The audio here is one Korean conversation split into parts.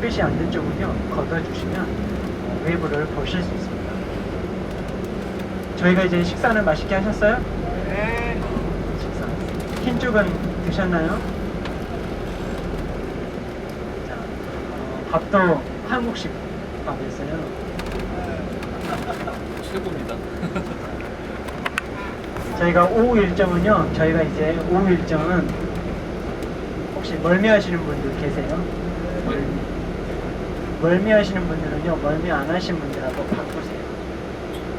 깨끗이 안 된 쪽은요 걷어주시면 외부를 보실 수 있습니다. 저희가 이제 식사는 맛있게 하셨어요? 네. 식사. 흰 쪽은 드셨나요? 자, 밥도 한국식 밥이었어요. 최고입니다. 저희가 오후 일정은요, 저희가 이제 오후 일정은 혹시 멀미하시는 분들 계세요? 멀미하시는 분들은요, 멀미 안 하신 분들하고 바꾸세요.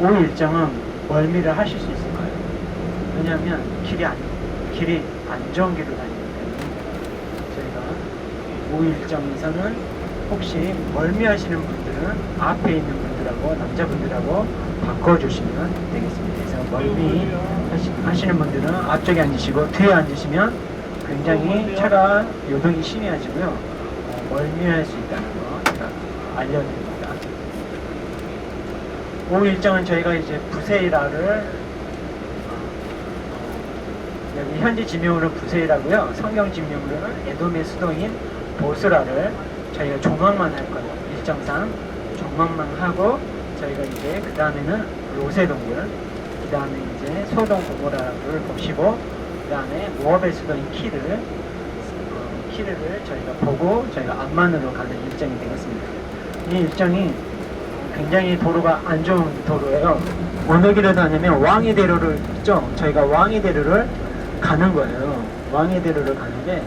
오후 일정은 멀미를 하실 수 있을 거예요. 왜냐하면 길이 안 좋은 길로 다니기 때문에 저희가 오후 일정에서는 혹시 멀미하시는 분들은 앞에 있는 분들하고 남자분들하고 바꿔주시면 되겠습니다. 그래서 멀미 하시는 분들은 앞쪽에 앉으시고 뒤에 앉으시면 굉장히 차가 요동이 심해지고요. 멀미할 수 있다는 거 제가 알려드립니다. 오후 일정은 저희가 이제 부세이라를 여기 현지 지명으로 부세이라고요. 성경 지명으로는 에돔의 수도인 보스라를 저희가 조망만 할 거예요. 일정상 조망만 하고 저희가 이제 그 다음에는 로세동굴, 그 다음에 이제 소돔 고모라를 보시고 그 다음에 모압의 수도인 키르를 저희가 보고 저희가 암만으로 가는 일정이 되겠습니다. 이 일정이 굉장히 도로가 안 좋은 도로예요. 어느 길을 다니면 왕의 대로를 있죠. 저희가 왕의 대로를 가는 거예요. 왕의 대로를 가는데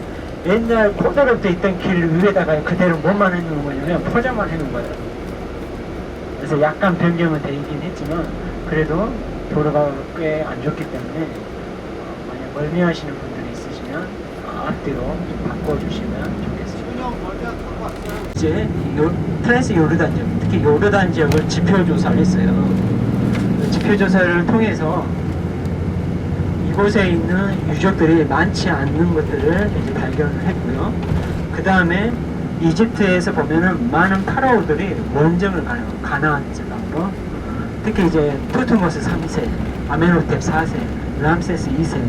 옛날 고대로부터 있던 길 위에다가 그대로 뭐만 해놓은 거냐면 포장만 해놓은 거예요. 그래서 약간 변경은 되긴 했지만 그래도 도로가 꽤 안 좋기 때문에 만약 멀미하시는 분들이 있으시면 앞뒤로 좀 바꿔주시면 좋겠습니다. 이제 프랑스 요르단 지역, 특히 요르단 지역을 지표조사를 했어요. 지표조사를 통해서 이곳에 있는 유적들이 많지 않는 것들을 이제 발견을 했고요. 그 다음에 이집트에서 보면은 많은 파라오들이 원정을 가요. 가나안 지방으로. 특히 이제 투트모스 3세, 아메노텝 4세, 람세스 2세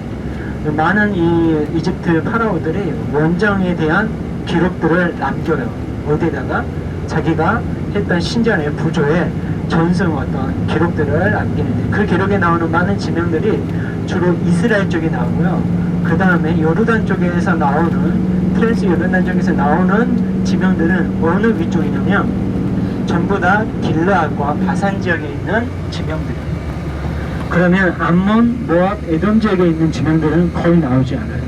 많은 이 이집트 파라오들이 원정에 대한 기록들을 남겨요. 어디다가 자기가 했던 신전의 부조에 전승 어떤 기록들을 남기는데 그 기록에 나오는 많은 지명들이 주로 이스라엘 쪽에 나오고요. 그 다음에 요르단 쪽에서 나오는 프랑스 요르단 쪽에서 나오는 지명들은 어느 위쪽이냐면 전부 다 길르앗과 바산 지역에 있는 지명들이에요. 그러면 암몬, 모압, 에돔 지역에 있는 지명들은 거의 나오지 않아요.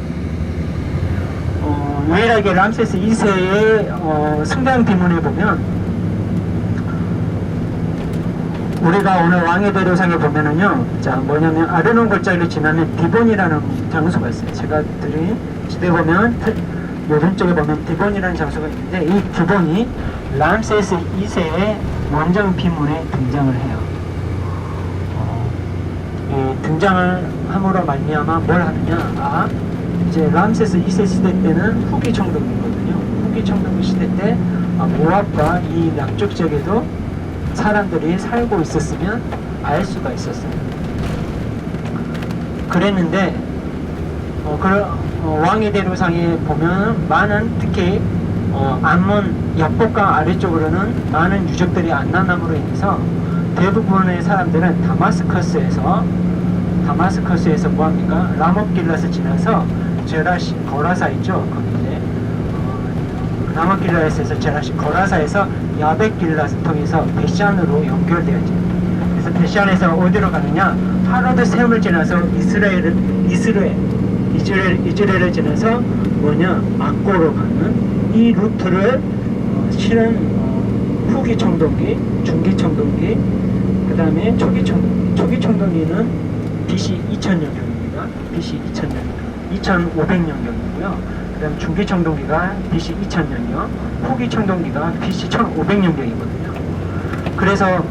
유일하게 람세스 2세의 성당 비문에 보면 우리가 오늘 왕의 대로상에 보면은요, 자 뭐냐면 아르논 골짜기를 지나면 디본이라는 장소가 있어요. 제가 드린 지도에 보면 오른쪽에 보면 디본이라는 장소가 있는데 이 디본이 람세스 2세의 원정 비문에 등장을 해요. 이 등장을 함으로 말미암아 뭘 하느냐? 이제 람세스 2세 시대 때는 후기 청동기거든요. 후기 청동기 시대 때 모압과 이 남쪽 지역에도 사람들이 살고 있었으면 알 수가 있었어요. 그랬는데 왕의 대로상에 보면 많은 특히 암몬 역복강 아래쪽으로는 많은 유적들이 안 남음으로 인해서 대부분의 사람들은 다마스커스에서 뭐합니까? 라모길라스 지나서 제라시 거라사 있죠? 거기 이제 라모길라스에서 제라시 거라사에서 야벳길라스 통해서 베시안으로 연결되어져. 그래서 베시안에서 어디로 가느냐? 하로드 샘을 지나서 이스라엘을 지나서 뭐냐? 악고로 가는 이 루트를 실은 후기 청동기, 중기 청동기, 그 다음에 초기 청동기는 BC 2000년경입니다. BC 2500년경이고요. 그 다음 중기 청동기가 BC 2000년경, 후기 청동기가 BC 1500년경이거든요. 그래서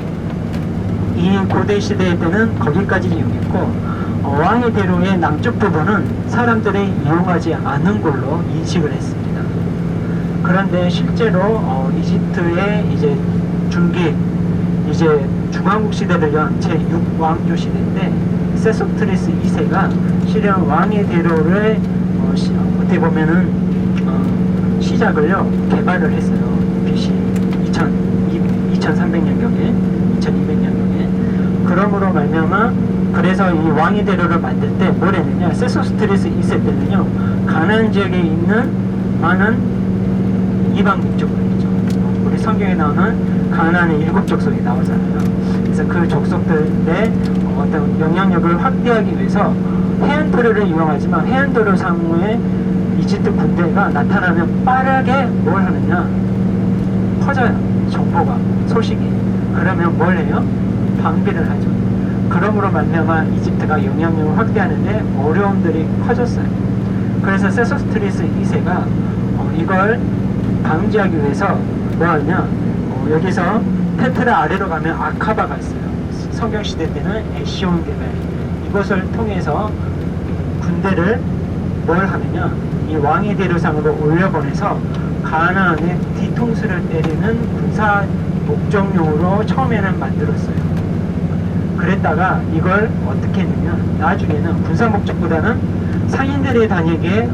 이 고대 시대 때는 거기까지 이용했고 왕의 대로의 남쪽 부분은 사람들이 이용하지 않은 걸로 인식을 했습니다. 그런데 실제로 이집트의 이제 중기 이제 중왕국 시대를 연 제6왕조 시대 때 세소트리스 2세가 실은 왕의 대로를 어떻게 보면은 시작을요 개발을 했어요. BC 2300년경에 2200년경에. 그러므로 말미암아 그래서 이 왕의 대로를 만들 때 뭘 했느냐, 세소스트리스 2세 때는요 가나안 지역에 있는 많은 이방 민족을 있죠. 우리 성경에 나오는 가나안의 7 족속이 나오잖아요. 그래서 그 족속들의 어떤 영향력을 확대하기 위해서 해안도로를 이용하지만 해안도로 상무에 이집트 군대가 나타나면 빠르게 뭘 하느냐, 퍼져요. 정보가, 소식이. 그러면 뭘 해요? 방비를 하죠. 그러므로 말미암아 이집트가 영향력을 확대하는데 어려움들이 커졌어요. 그래서 세소스트리스 2세가 이걸 방지하기 위해서 뭐 하냐, 여기서 페트라 아래로 가면 아카바가 있어요. 성경시대 때는 에시온 게벨, 이것을 통해서 군대를 뭘 하느냐, 이 왕의 대로상으로 올려보내서 가나안의 뒤통수를 때리는 군사 목적용으로 처음에는 만들었어요. 그랬다가 이걸 어떻게 했느냐, 나중에는 군사 목적보다는 상인들이 다니기에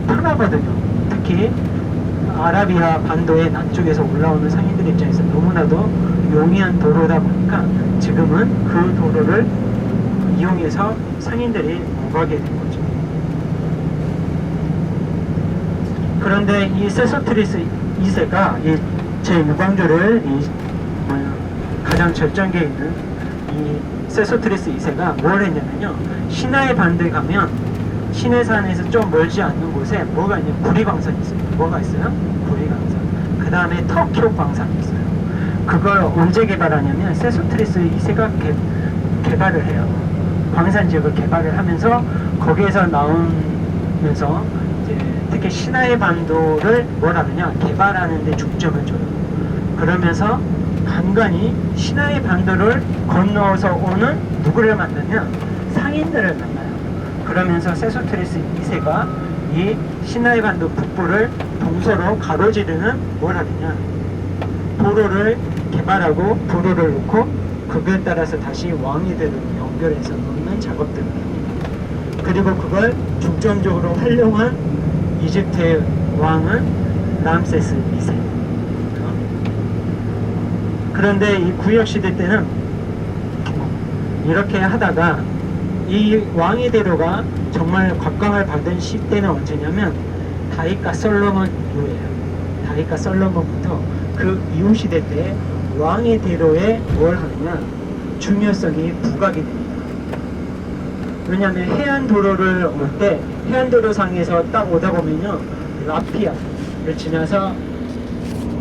편하거든요. 특히 아라비아 반도의 남쪽에서 올라오는 상인들 입장에서 너무나도 용이한 도로다 보니까 지금은 그 도로를 이용해서 상인들이 오가게 된 거죠. 그런데 이 세소트리스 2세가 이 제6왕조를 가장 절정기에 있는 이 세소트리스 2세가 뭘 했냐면요, 시나이 반도에 가면 시내산에서 좀 멀지 않는 곳에 뭐가 있냐, 구리광산이 있어요. 뭐가 있어요? 구리광산. 그 다음에 터키옥 광산이 있어요. 그걸 언제 개발하냐면 세소트리스 2세가 개발을 해요. 광산 지역을 개발을 하면서 거기에서 나오면서 이제 특히 시나이 반도를 뭘 하느냐, 개발하는 데 중점을 줘요. 그러면서 간간히 시나이 반도를 건너서 오는 누구를 만나냐, 상인들을 만나요. 그러면서 세소트리스 2세가 이 시나이 반도 북부를 동서로 가로지르는 뭘 하느냐, 도로를 개발하고 도로를 놓고 그걸 따라서 다시 왕이 되는 연결해서 놓는 작업들을 합니다. 그리고 그걸 중점적으로 활용한 이집트의 왕은 람세스 2세. 그런데 이 구역시대 때는 이렇게 하다가 이 왕의 대로가 정말 각광을 받은 시대는 언제냐면 다윗과 솔로몬 이후예요. 다윗과 솔로몬부터 그 이후 시대 때 왕의 대로에 뭘 하느냐, 중요성이 부각이 됩니다. 왜냐하면 해안도로를 올 때 해안도로상에서 딱 오다 보면요, 라피아를 지나서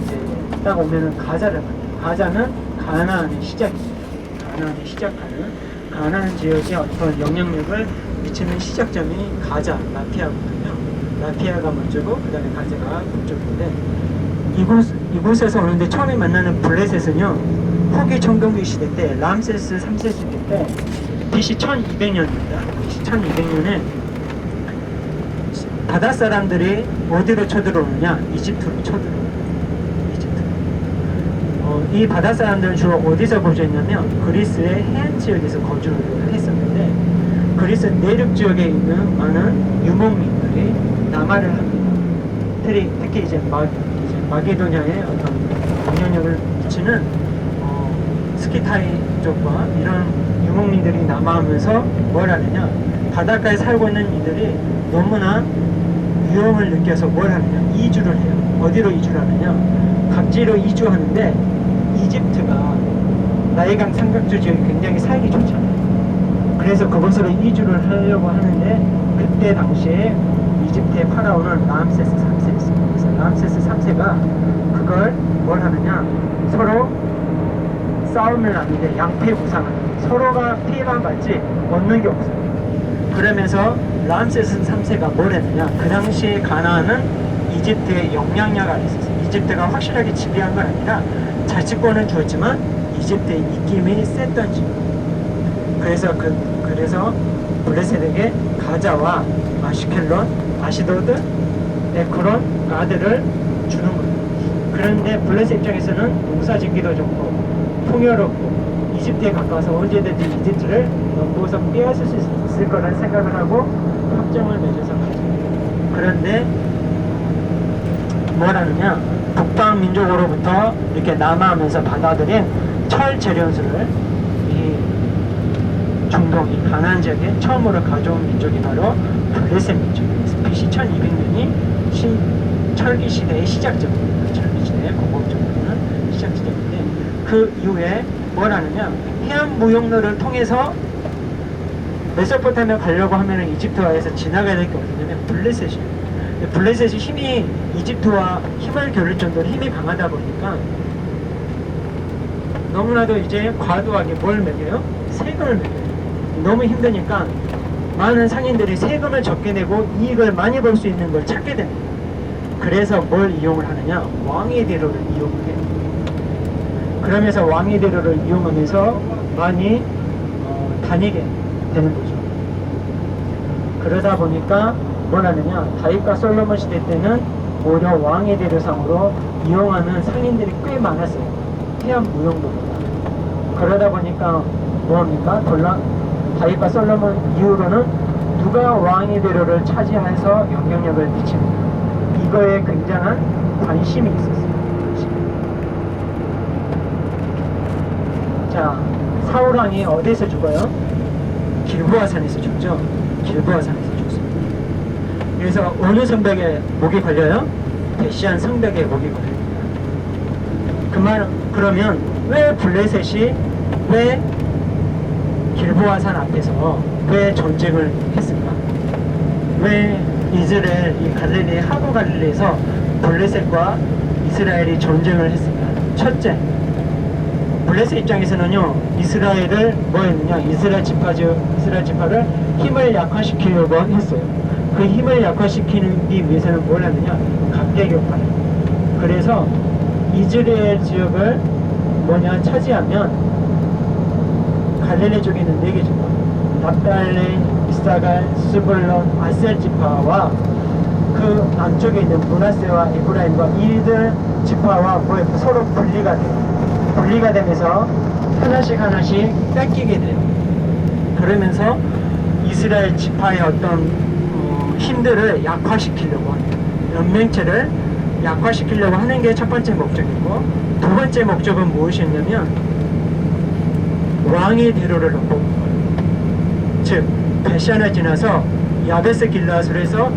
이제 딱 오면은 가자를 만나요. 가자는 가나안의 시작입니다. 가나안의 시작하는, 가나안 지역에 어떤 영향력을 미치는 시작점이 가자, 라피아거든요. 라피아가 먼저고 그 다음에 가자가 동쪽인데, 이곳에서 오는데 처음에 만나는 블레셋은요, 후기 청동기 시대 때 람세스 3세 시대 때 BC 1200년입니다. BC 1200년에 바다 사람들이 어디로 쳐들어오느냐, 이집트로 쳐들어오요. 이 바다 사람들은 주로 어디서 거주했냐면 그리스의 해안 지역에서 거주를 했었는데, 그리스 내륙 지역에 있는 많은 유목민들이 남하를 합니다. 특히 이제 마게도냐의 어떤 영향력을 미치는 스키타이 쪽과 이런 유목민들이 남하하면서 뭘 하느냐, 바닷가에 살고 있는 이들이 너무나 위험을 느껴서 뭘 하느냐, 이주를 해요. 어디로 이주를 하느냐, 각지로 이주하는데 이집트가 나일강 삼각주 지역이 굉장히 살기 좋잖아요. 그래서 그곳으로 이주를 하려고 하는데 그때 당시에 이집트의 파라오는 람세스 3세였습니다. 그래서 람세스 3세가 그걸 뭘 하느냐, 서로 싸움을 하는데 양패무상하는, 서로가 피해만 받지 얻는 게 없어요. 그러면서 람세스 3세가 뭘 했느냐, 그 당시에 가나안은 이집트의 영향력 아래 있었어요. 이집트가 확실하게 지배한 건 아니라 자치권은 주었지만 이집트의 입김이 셌던 지역. 그래서 블레셋에게 가자와 아시켈론, 아시도드, 에크론, 가드를 주는 거예요. 그런데 블레셋 입장에서는 농사짓기도 좋고 풍요롭고 이집트에 가까워서 언제든지 이집트를 넘보서 빼앗을 수 있을 거라는 생각을 하고 협정을 맺어서 가죠. 그런데 뭐라느냐, 북방 민족으로부터 이렇게 남하하면서 받아들인 철 재련소를 이 중동, 이 가나안 지역에 처음으로 가져온 민족이 바로 블레셋 민족이에요. BC 1200년이 철기 시대의 시작점입니다. 철기 시대의 공업적으로는 시작점인데, 그 이후에 뭐라느냐, 해안 무역로를 통해서 메소포타미아 가려고 하면 이집트와에서 지나가야 될 게 어디냐면 블레셋이에요. 블레셋이 힘이 이집트와 힘을 겨룰 정도로 힘이 강하다 보니까 너무나도 이제 과도하게 뭘 매겨요? 세금을 매겨요. 너무 힘드니까 많은 상인들이 세금을 적게 내고 이익을 많이 벌 수 있는 걸 찾게 됩니다. 그래서 뭘 이용을 하느냐? 왕의 대로를 이용을 해요. 그러면서 왕의 대로를 이용하면서 많이 다니게 되는 거죠. 그러다 보니까 뭘 하느냐, 다윗과 솔로몬 시대 때는 오히려 왕의 대로상으로 이용하는 상인들이 꽤 많았어요. 해안 무역로보다. 그러다 보니까 뭐합니까? 다윗과 솔로몬 이후로는 누가 왕의 대로를 차지해서 영향력을 미칩니까? 이거에 굉장한 관심이 있었어요. 자, 사울왕이 어디서 죽어요? 길보아산에서 죽죠. 길보아산에서 죽습니다. 그래서 어느 성벽에 목이 걸려요? 베시안 성벽에 목이 걸립니다. 그러면 왜 블레셋이 왜 길보아산 앞에서 왜 전쟁을 했을까? 왜 이스라엘, 이 갈릴리, 하부 갈릴리에서 블레셋과 이스라엘이 전쟁을 했을까? 첫째, 블레셋 입장에서는요, 이스라엘을 뭐 했느냐, 이스라엘 지파를 힘을 약화시키려고 했어요. 그 힘을 약화시키기 위해서는 뭘 했느냐, 각계격파. 그래서 이스라엘 지역을 차지하면 갈릴리 쪽에 있는 4개 지파, 납달리, 이사갈, 스불론, 아셀 지파와 그 남쪽에 있는 므낫세와 에브라임과 이들 지파와 서로 분리가 돼요. 분리가 되면서 하나씩 뺏기게 돼요. 그러면서 이스라엘 지파의 어떤 힘들을 약화시키려고 하는, 연맹체를 약화시키려고 하는 게 첫 번째 목적이고, 두 번째 목적은 무엇이었냐면 왕의 대로를 넘보는 거예요. 즉 베시안을 지나서 야베스 길라솔에서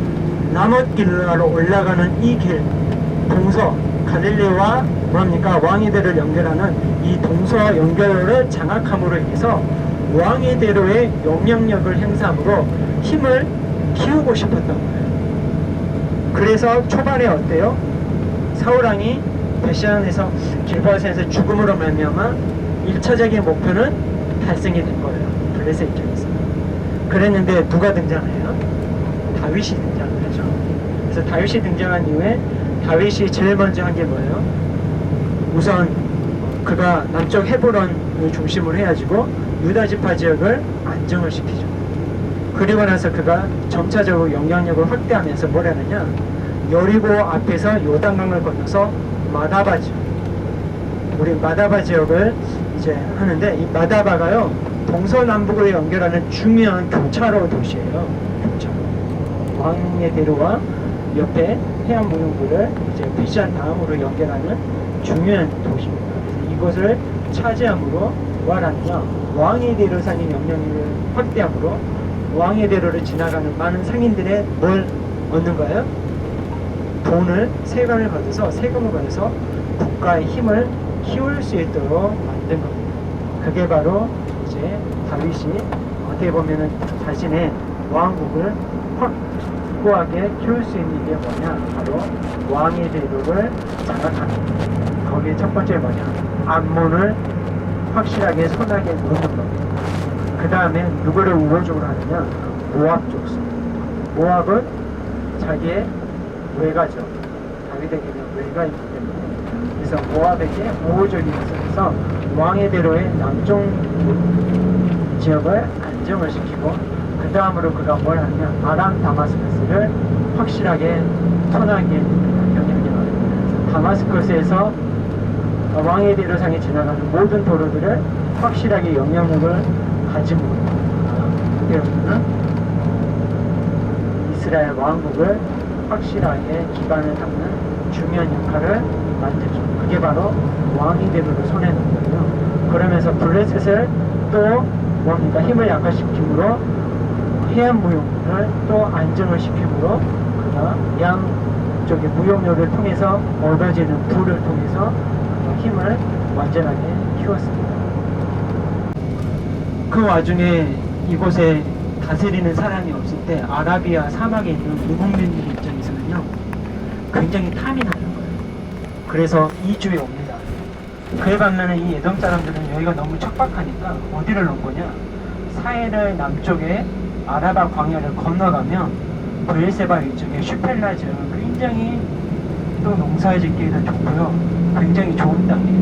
라못 길라로 올라가는 이 길, 동서 갈릴리와 왕의 대로를 연결하는 이 동서 연결을 장악함으로 인해서 왕의 대로의 영향력을 행사함으로 힘을 키우고 싶었던 거예요. 그래서 초반에 어때요? 사울왕이 베시안에서 길보아산에서 죽음으로 말미암아 1차적인 목표는 달성이 된 거예요. 블레셋 입장에서. 그랬는데 누가 등장해요? 다윗이 등장하죠. 그래서 다윗이 등장한 이후에 다윗이 제일 먼저 한 게 뭐예요? 우선 그가 남쪽 헤브론을 중심으로 해가지고 유다 지파 지역을 안정을 시키죠. 그리고 나서 그가 점차적으로 영향력을 확대하면서 뭘 하느냐, 여리고 앞에서 요단강을 건너서 마다바 지역, 우리 마다바 지역을 이제 하는데, 이 마다바가요 동서남북을 연결하는 중요한 교차로 도시예요. 교차로. 왕의 대로와 옆에 해안 무역로를 이제 베시안 다음으로 연결하는 중요한 도시입니다. 그래서 이것을 차지함으로 뭐하느냐, 왕의 대로상의 영향력을 확대함으로 왕의 대로를 지나가는 많은 상인들의 뭘 얻는 거예요? 세금을 걷어서 국가의 힘을 키울 수 있도록 만든 겁니다. 그게 바로 이제 다윗이 어떻게 보면은 자신의 왕국을 확고하게 키울 수 있는 게 뭐냐, 바로 왕의 대로를 장악하는 겁니다. 거기에 첫 번째 암몬을 확실하게 손하게 놓는 겁니다. 그 다음에 누구를 우호적으로 하느냐, 모압 족속. 모압은 자기의 외가죠. 다윗에게는 외가 있기 때문에. 그래서 모압에게 우호적인 것에서 왕의 대로의 남쪽 지역을 안정을 시키고, 그 다음으로 그가 뭘 하느냐, 아람 다마스커스를 확실하게 선하게 영향력을, 다마스커스에서 왕의 대로상에 지나가는 모든 도로들을 확실하게 영향력을 가짐으로 그때부터는 이스라엘 왕국을 확실하게 기반을 닦는 중요한 역할을 만들죠. 그게 바로 왕이 되므로 손해는 거예요. 그러면서 블레셋을 또 뭡니까? 힘을 약화시킴으로 해안 무역을 또 안정을 시킴으로 그가 양쪽의 무역로를 통해서 얻어지는 부를 통해서 힘을 완전하게 키웠습니다. 그 와중에 이곳에 다스리는 사람이 없을 때 아라비아 사막에 있는 이국민들 입장에서는요 굉장히 탐이 나는 거예요. 그래서 이주에 옵니다. 그에 반면에 이 에돔 사람들은 여기가 너무 척박하니까 어디를 놓은 거냐, 사해를 남쪽에 아라바 광야를 건너가면 브엘세바 위쪽에 슈펠라즈, 굉장히 또 농사 짓기에도 좋고요 굉장히 좋은 땅이에요.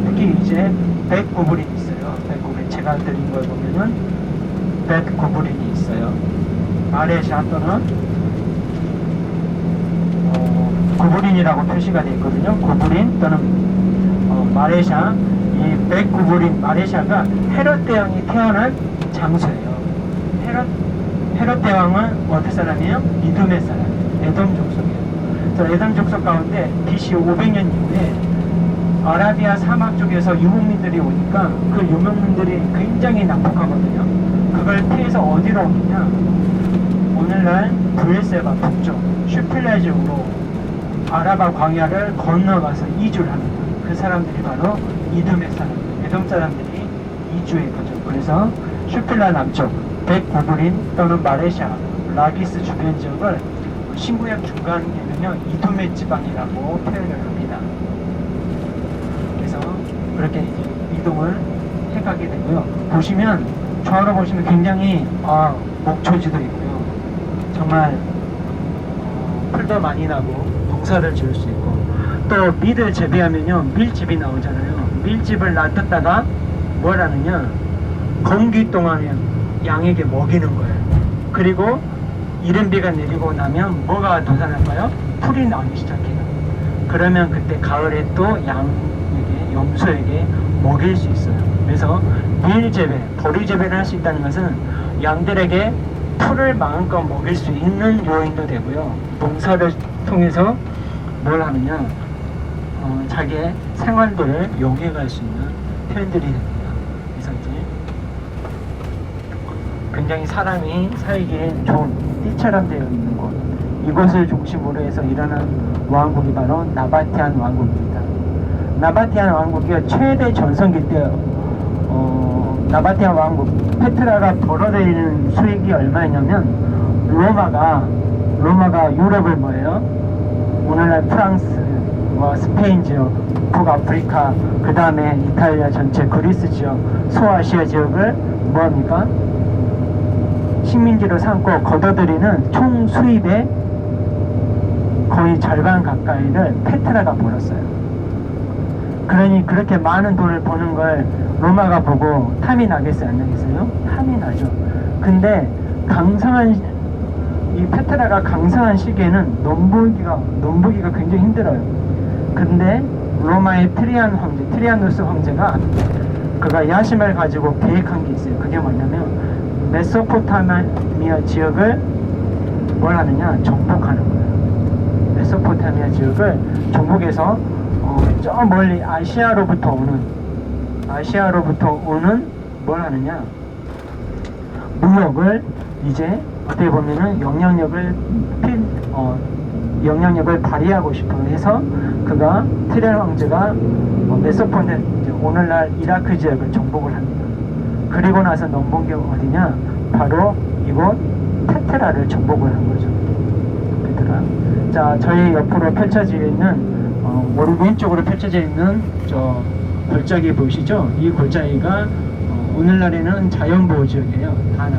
특히 이제 벳구브린이 있어요. 벳구브린, 제가 드린 걸 보면은 벳구브린이 있어요. 마레샤 또는 구브린이라고 표시가 되어 있거든요. 구브린 또는 마레샤. 이 벳구브린 마레샤가 헤롯 대왕이 태어난 장소예요. 헤롯 대왕은 어디 사람이에요? 이둠의 사람, 에돔 족속이에요. 그래서 에돔 족속 가운데 BC 500년 이후에 아라비아 사막 쪽에서 유목민들이 오니까 그 유목민들이 굉장히 난폭하거든요. 그걸 피해서 어디로 오느냐, 오늘날 브엘세바 북쪽 슈필레즈으로 아라바 광야를 건너가서 이주를 합니다. 그 사람들이 바로 이둠의 사람, 에돔 사람들이 이주의 거죠. 그래서 슈필라 남쪽 벳구브린 또는 마레샤, 라기스 주변 지역을 신구약 중간에는요 이둠의 지방이라고 표현을 합니다. 그래서 그렇게 이제 이동을 해가게 되고요. 보시면 좌우로 보시면 굉장히 목초지도 있고요. 정말 풀도 많이 나고 농사를 지을 수 있고, 또 밀을 재배하면요 밀집이 나오잖아요. 밀집을 놔뒀다가 뭘 하느냐, 건기 동안에 양에게 먹이는 거예요. 그리고 이른비가 내리고 나면 뭐가 도산할까요? 풀이 나오기 시작해요. 그러면 그때 가을에 또 양에게, 염소에게 먹일 수 있어요. 그래서 밀재배, 보리재배를 할 수 있다는 것은 양들에게 풀을 마음껏 먹일 수 있는 요인도 되고요. 농사를 통해서 뭘 하느냐, 자기의 생활들을 용해갈 수 있는 표현들이 됩니다. 그래서 이제 굉장히 사람이 살기에 좋은 띠처럼 되어 있는 곳, 이곳을 중심으로 해서 일어난 왕국이 바로 나바티안 왕국입니다. 나바티안 왕국이 최대 전성기 때 나바티안 왕국, 페트라가 벌어들이는 수익이 얼마였냐면, 로마가 유럽을 뭐예요? 오늘날 프랑스와 스페인 지역, 북아프리카, 그 다음에 이탈리아 전체, 그리스 지역, 소아시아 지역을 뭐합니까? 식민지로 삼고 걷어들이는 총 수입의 거의 절반 가까이를 페트라가 벌었어요. 그러니 그렇게 많은 돈을 버는 걸 로마가 보고 탐이 나겠어요, 안 나겠어요? 탐이 나죠. 근데 이 페트라가 강성한 시기에는 넘보기가 굉장히 힘들어요. 근데 로마의 트리아누스 황제가 그가 야심을 가지고 계획한 게 있어요. 그게 뭐냐면 메소포타미아 지역을 뭘 하느냐, 정복하는 거예요. 메소포타미아 지역을 정복해서 저 멀리 아시아로부터 오는 뭘 하느냐, 무역을 이제 어떻게 보면은 영향력을 발휘하고 싶어 해서 그가 트레 황제가 메소포타미아, 오늘날 이라크 지역을 정복을 합니다. 그리고 나서 넘본 게 어디냐, 바로 이곳 페트라를 정복을 한 거죠. 페트라. 자, 저희 옆으로 펼쳐져 있는 오른쪽으로 펼쳐져 있는 저 골짜기 보이시죠? 이 골짜기가 오늘날에는 자연보호 지역이에요. 다나,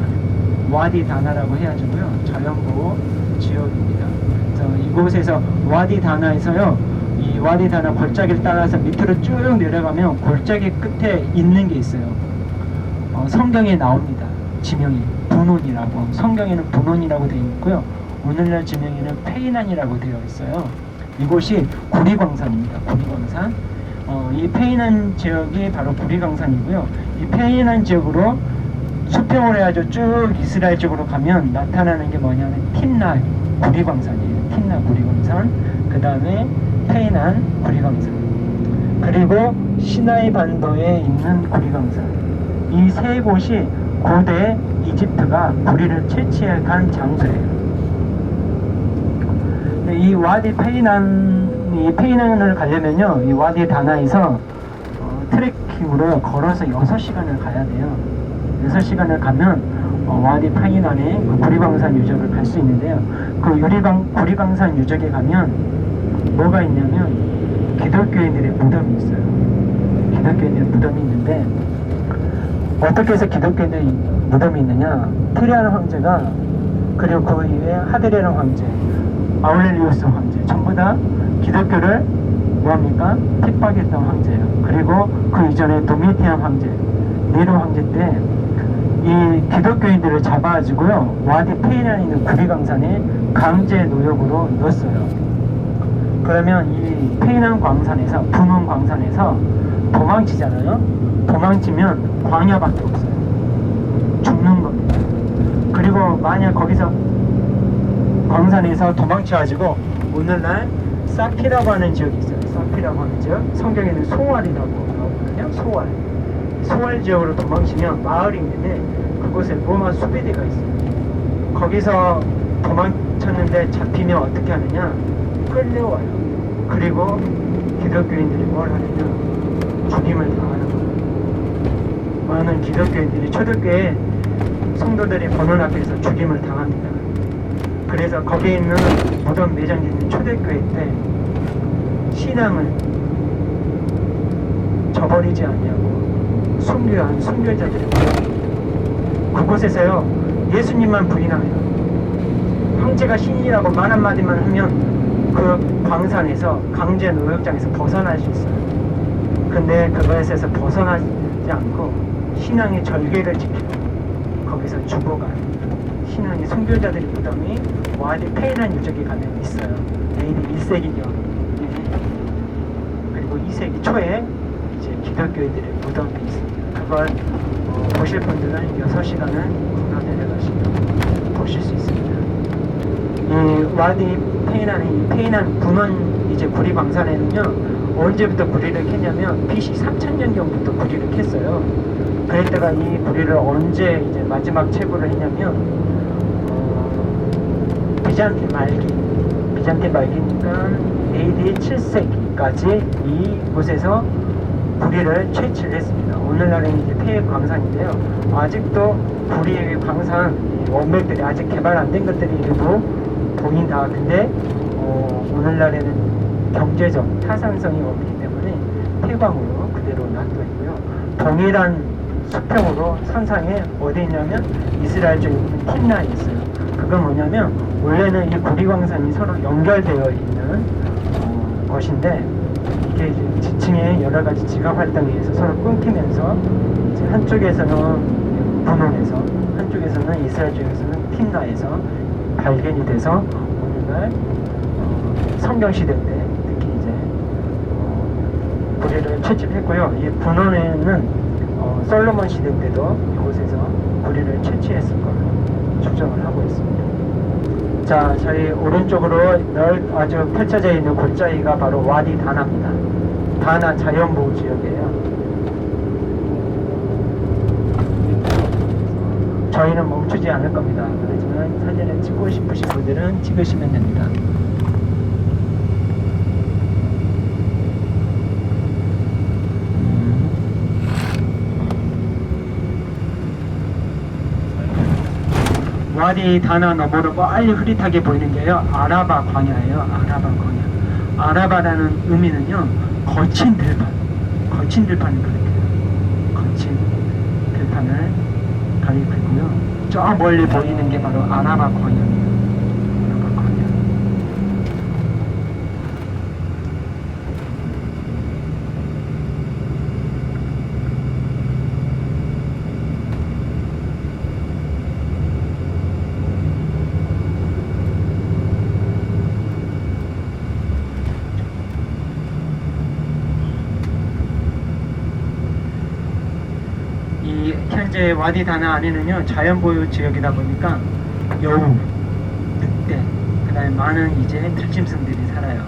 와디 다나라고 해야지고요. 자연보호 지역입니다. 그래서 이곳에서 와디 다나에서요, 이 와디 다나 골짜기를 따라서 밑으로 쭉 내려가면 골짜기 끝에 있는 게 있어요. 성경에 나옵니다. 지명이 분혼이라고, 성경에는 분혼이라고 되어 있고요. 오늘날 지명에는 페이난이라고 되어 있어요. 이곳이 구리광산입니다. 구리광산. 이 페이난 지역이 바로 구리광산이고요. 이 페이난 지역으로 수평으로 해가지고 쭉 이스라엘 쪽으로 가면 나타나는 게 뭐냐면 틴나 구리광산이에요. 틴나 구리광산, 그 다음에 페이난 구리광산, 그리고 시나이 반도에 있는 구리광산. 이 세 곳이 고대 이집트가 구리를 채취해 간 장소예요. 이 와디 페이난을 가려면요, 이 와디 다나에서 트레킹으로 걸어서 6시간을 가야 돼요. 6시간을 가면 와디 페이난의 그 구리광산 유적을 갈 수 있는데요. 그 구리광산 유적에 가면 뭐가 있냐면 기독교인들의 무덤이 있어요. 기독교인들의 무덤이 있는데, 어떻게 해서 기독교인들의 무덤이 있느냐, 티리안 황제가, 그리고 그 이후에 하드레란 황제, 아울렐리우스 황제, 전부 다 기독교를 뭐합니까? 핍박했던 황제예요. 그리고 그 이전에 도미티안 황제, 네로 황제 때 이 기독교인들을 잡아가지고요, 와디 페이난에 있는 구리광산에 강제 노역으로 넣었어요. 그러면 이 페이난 광산에서, 분홍 광산에서 도망치잖아요. 도망치면 광야밖에 없어요. 죽는 겁니다. 그리고 만약 거기서 광산에서 도망쳐가지고 오늘날 사피라고 하는 지역이 있어요. 사피라고 하는 지역, 성경에는 소알이라고 나오거든요. 소알 지역으로 도망치면 마을이 있는데 그곳에 로마 수비대가 있어요. 거기서 도망쳤는데 잡히면 어떻게 하느냐, 끌려와요. 그리고 기독교인들이 뭘 하느냐, 죽임을 당하는 거예요. 많은 기독교인들이, 초대교회 성도들이 번원 앞에서 죽임을 당합니다. 그래서 거기에 있는 무덤 매장돼 있는 초대교회 때 신앙을 저버리지 않냐고 순교한 순교자들이 무덤입니다. 그곳에서요, 예수님만 부인하면, 황제가 신이라고 말 한마디만 하면 그 광산에서, 강제 노역장에서 벗어날 수 있어요. 근데 그것에서 벗어나지 않고 신앙의 절개를 지키고 거기서 죽어가는 신앙의 순교자들의 무덤이 와디 페이난 유적에 가면 있어요. AD 1세기경, 그리고 2세기 초에 이제 기독교인들의 무덤이 있습니다. 그걸 보실 분들은 6시간을 걸어 내려가시면 보실 수 있습니다. 이 와디 페이난의 페이난 분원 이제 구리광산에는요, 언제부터 구리를 캤냐면 BC 3000년경부터 구리를 캤어요. 그랬다가 이 구리를 언제 이제 마지막 채굴을 했냐면 비잔틴 말기니까 AD 7세기까지 이곳에서 구리를 채취를 했습니다. 오늘날에는 이제 폐해 광산인데요, 아직도 구리의 광산 원맥들이 아직 개발 안 된 것들이 일부 보인다. 근데 오늘날에는 경제적 타산성이 없기 때문에 폐광으로 그대로 놔둬 있고요. 동일한 수평으로 선상에 어디 있냐면 이스라엘 쪽에 있는 틴나에 있어요. 그건 뭐냐면 원래는 이 구리광산이 서로 연결되어 있는 것인데, 이게 이제 지층의 여러 가지 지각 활동에 의해서 서로 끊기면서 이제 한쪽에서는 분홍에서, 한쪽에서는 이스라엘 쪽에서는 틴나에서 발견이 돼서 오늘날 성경시대 때 특히 이제 구리를 채집했고요. 이 분원에는 솔로몬 시대 때도 이곳에서 구리를 채취했을 걸로 추정을 하고 있습니다. 자, 저희 오른쪽으로 아주 펼쳐져 있는 골짜기가 바로 와디 다나입니다. 다나 자연보호 지역이에요. 저희는 멈추지 않을 겁니다. 그렇지만 사진을 찍고 싶으신 분들은 찍으시면 됩니다. 와디 다나 너머로 빨리 흐릿하게 보이는 게요, 아라바 광야예요. 아라바 광야. 아라바라는 의미는요, 거친 들판. 거친 들판을 가리켜요. 거친 들판을 가리키고요. 저 멀리 보이는 게 바로 아라바 광야입니다. 아라바 광야. 이제 와디 다나 안에는요 자연보유 지역이다 보니까 여우, 늑대, 그다음에 많은 이제 들짐승들이 살아요.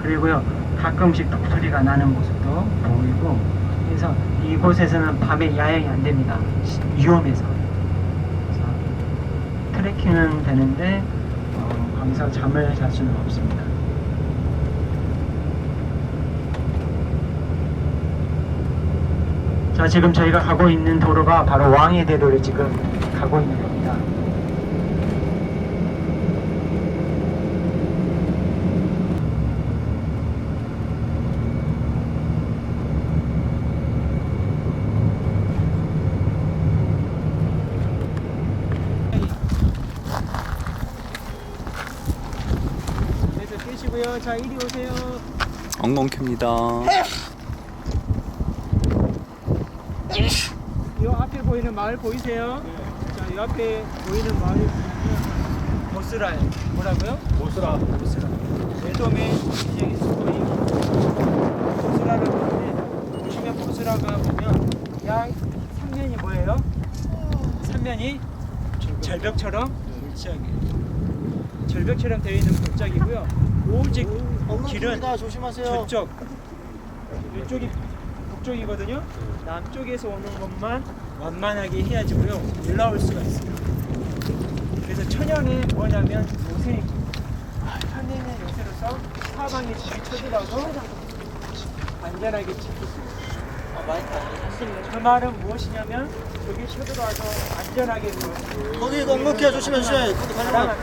그리고요 가끔씩 독소리가 나는 모습도 보이고, 그래서 이곳에서는 밤에 야영이 안 됩니다. 위험해서. 그래서 트레킹은 되는데 거기서 잠을 잘 수는 없습니다. 자, 지금 저희가 가고 있는 도로가 바로 왕의 대로를 지금 가고 있는 겁니다. 그래서 끄시고요. 자, 이리 오세요. 엉겅퀴입니다. 이 앞에 보이는 마을 보이세요? 자, 이 앞에 보이는 마을이 보면 보스라예요. 뭐라고요? 보스라. 보스라. 에돔의 굉장히 수도이 보스라를 보는데, 보시면 보스라가 보면 양 삼면이 뭐예요? 삼면이 절벽처럼 골짜기. 절벽처럼 되어 있는 골짜기고요. 오직 길은 조심하세요. 저쪽, 이쪽이 북쪽이거든요. 남쪽에서 오는 것만 완만하게 해야지고요 올라올 수가 있어요. 그래서 천연에 뭐냐면 요새 천연의 요새로서 사방에 집이 쳐들어서 안전하게 지킬 수 있어요. 맞습니다. 그 말은 무엇이냐면 여기 쳐들어와서 안전하게 거기 엉겅퀴야 조심해주셔야 돼. 거기 가려면.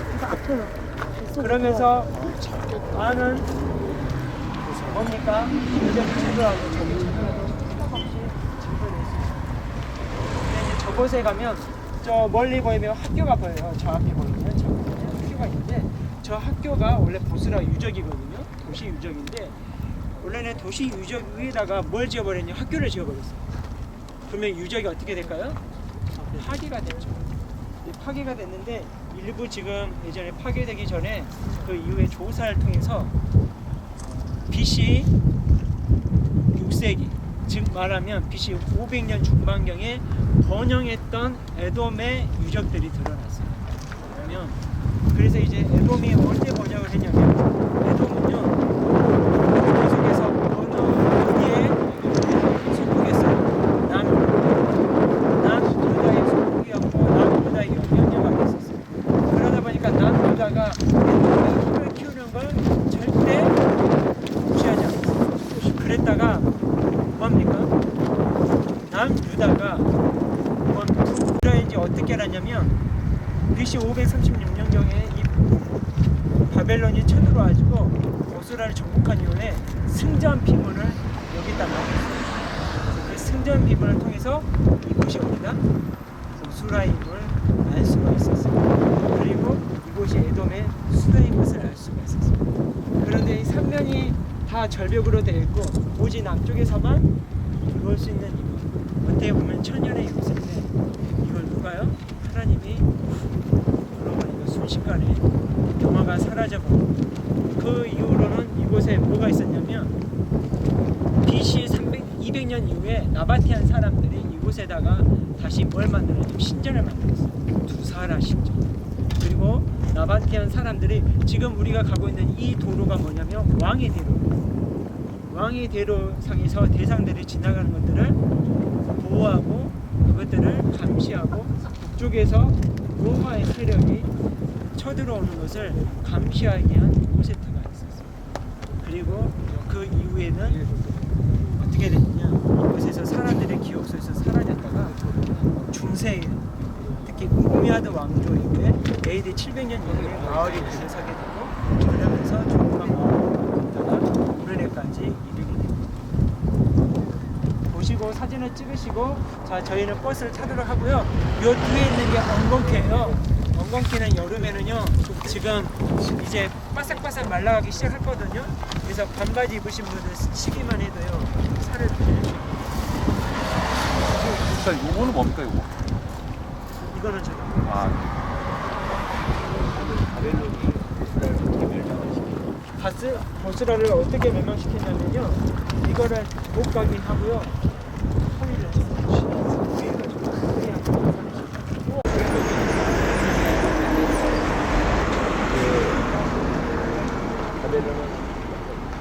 그러면서 많은 뭡니까? 여자들 쳐들어와서 저기 쳐들어와서 없이 진도낼 수 있어요. 근데 이제 저곳에 가면 저 멀리 보이면 학교가 보여요. 저 앞에 보이면 저 앞에 학교가 있는데, 저 학교가 원래 보스라 유적이거든요. 도시 유적인데, 원래는 도시 유적 위에다가 뭘 지어버렸냐? 학교를 지어버렸어요. 그러면 유적이 어떻게 될까요? 파괴가 됐죠. 파괴가 됐는데, 일부 지금 예전에 파괴되기 전에 그 이후에 조사를 통해서 BC 6세기, 즉 말하면 BC 500년 중반경에 번영했던 에돔의 유적들이 드러났어요. 그러면 그래서 이제 에돔이 언제 번영을 했냐면, 에돔은요 계속해서 어느 어디에 속국했어요. 남유다의 속국이었고 남유다의 영향력을 있었어요. 그러다 보니까 남유다가 힘을 키우는 걸 절대 무시하지 않았어요. 그랬다가 뭡니까? 남유다가 누구라인지 어떻게 알았냐면, BC 536년경에 이 바벨론이 쳐들어와가지고 보스라를 정복한 이후에 승전 비문을 여기다 넣었어요. 그 승전 비문을 통해서 이곳이 어디다? 보스라임을 알 수가 있었어요. 그리고 이곳이 에돔의 수도인 것을 알 수가 있었어요. 그런데 이 삼면이 다 절벽으로 되어 있고 오직 남쪽에서만 들어올 수 있는 이곳, 어떻게 보면 천년의 요새인데, 이걸 누가요? 하나님이 물어보니까 순식간에 경화가 사라져버리고, 그 이후로는 이곳에 뭐가 있었냐면 BC 200년 이후에 나바티안 사람들이 이곳에다가 다시 뭘 만들었냐면 신전을 만들었어요. 두사라 신전. 그리고 나바티안 사람들이 지금 우리가 가고 있는 이 도로가 뭐냐면 왕의 대로. 왕의 대로 상에서 대상들이 지나가는 것들을 보호하고 그것들을 감시하고, 북쪽에서 로마의 세력이 쳐들어오는 것을 감시하기 위한 코세트가 있었어요. 그리고 그 이후에는 어떻게 됐느냐, 이곳에서 사람들의 기억 속에서 사라졌다가 중세, 특히 우미야드 왕조 이후에 AD 700년 이후에 마을이 들어서게 되고, 그러면서 조그만 마을이 있다가 오늘날까지 이르게 됩니다. 보시고 사진을 찍으시고, 자, 저희는 버스를 타도록 하고요. 요 뒤에 있는 게 엉겅퀴예요. 엉겅퀴는 여름에는요 지금 이제 바삭바삭 말라가기 시작했거든요. 그래서 반바지 입으신 분들 시기만 해도요 살을 빌릴 수 있어요. 자, 요거는 뭡니까, 요거? 이거는 저도 바벨론이 보스라를 어떻게 멸망시키고 보스라를 어떻게 멸망시켰냐면요, 이거를 못 가긴 하고요, 포위를 했어요. 라벨로는